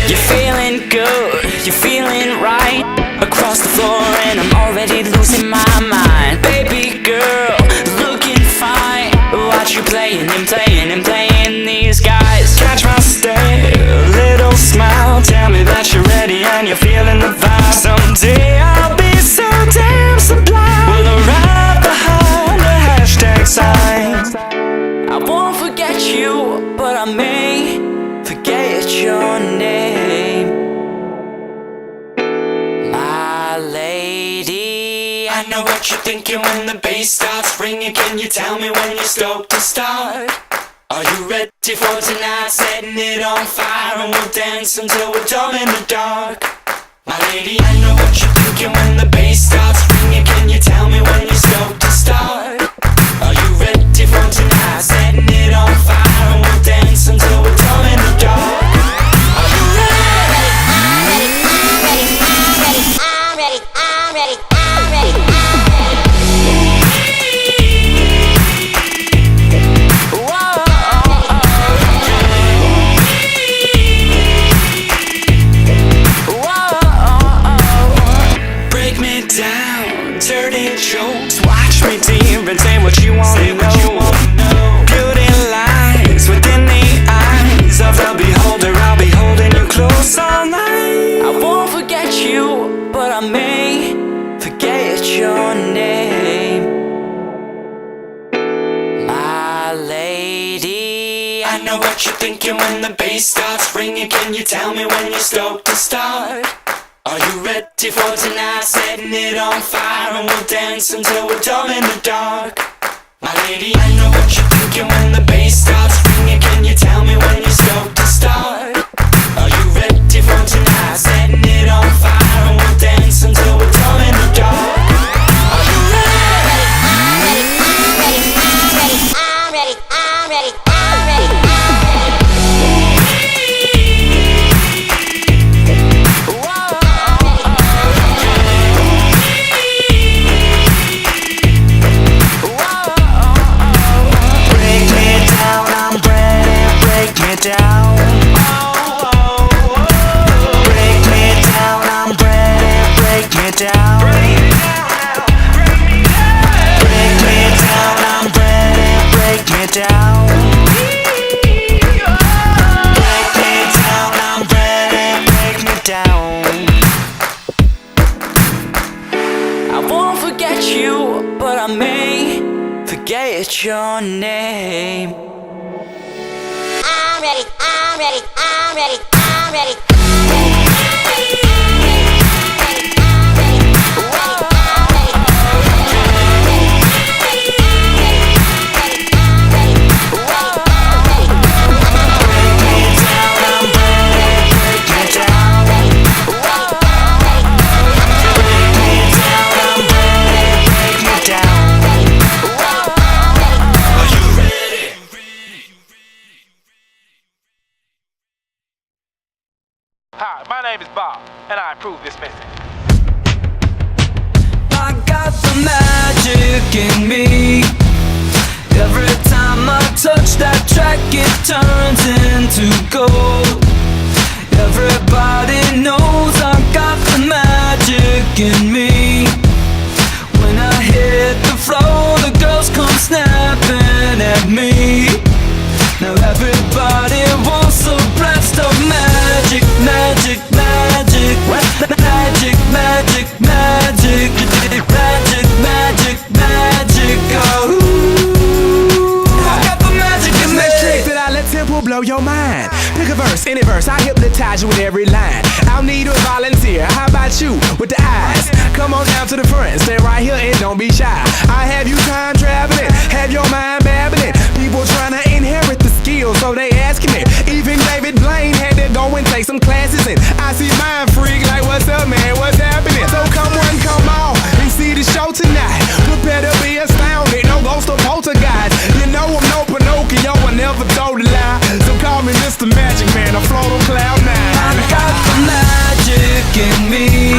You're feeling good, you're feeling right. Across the floor and I'm already losing my mind. Baby girl, looking fine. Watch you playing these guys. Catch my stare, little smile. Tell me that you're ready and you're feeling the vibe. Someday I'll be so damn sublime. We'll arrive behind the hashtag sign. I won't forget you, but I may forget your name. My lady, I know what you're thinking when the bass starts ringing. Can you tell me when you're stoked to start? Are you ready for tonight? Setting it on fire and we'll dance until we're dumb in the dark. My lady, I know what you're thinking when the bass starts ringing. Can you tell me when you're stoked to start? Are you ready for tonight? Setting it on fire and we'll dance until we're dumb in the dark. Are you ready? I'm ready. Dirty jokes, watch me deep and say what you want to know. Beauty lies within the eyes of the beholder. I'll be holding you close all night. I won't forget you, but I may forget your name. My lady, I know what you're thinking when the bass starts ringing. Can you tell me when you're stoked to start? Are you ready for tonight? Setting it on fire and we'll dance until we're dumb in the dark. My lady, I know what you're thinking when the bass starts ringing. Can you tell me when you're stoked to start? Are you ready for tonight? Setting it on fire and we'll dance until we're dumb in the dark. Are you ready? I'm ready. But I may forget your name. I'm ready. Hi, my name is Bob, and I approve this message. I got the magic in me. Every time I touch that track, it turns into gold. Everybody knows I got the magic in me. When I hit the floor, the girls come snapping at me. Now everybody wants a blast of magic, magic, magic, magic, magic, magic, magic, magic, magic, oh. I got the magic in me. Trick that I let tempo blow your mind. Pick a verse, any verse, I hypnotize you with every line. I'll need a volunteer, how about you with the eyes? Come on down to the front, stay right here and don't be shy. I have you time traveling, have your mind babbling. People trying to inherit the skills, so they asking it. Even David Blaine had to go and take some classes in. I see mind freak like, what's up man, what's happening? So come on, come on, and see the show tonight. Prepare to be astounded, no ghost or poltergeist. You know I'm no Pinocchio, I never told a lie. So call me Mr. Magic Man, I float on cloud nine. I got the magic in me.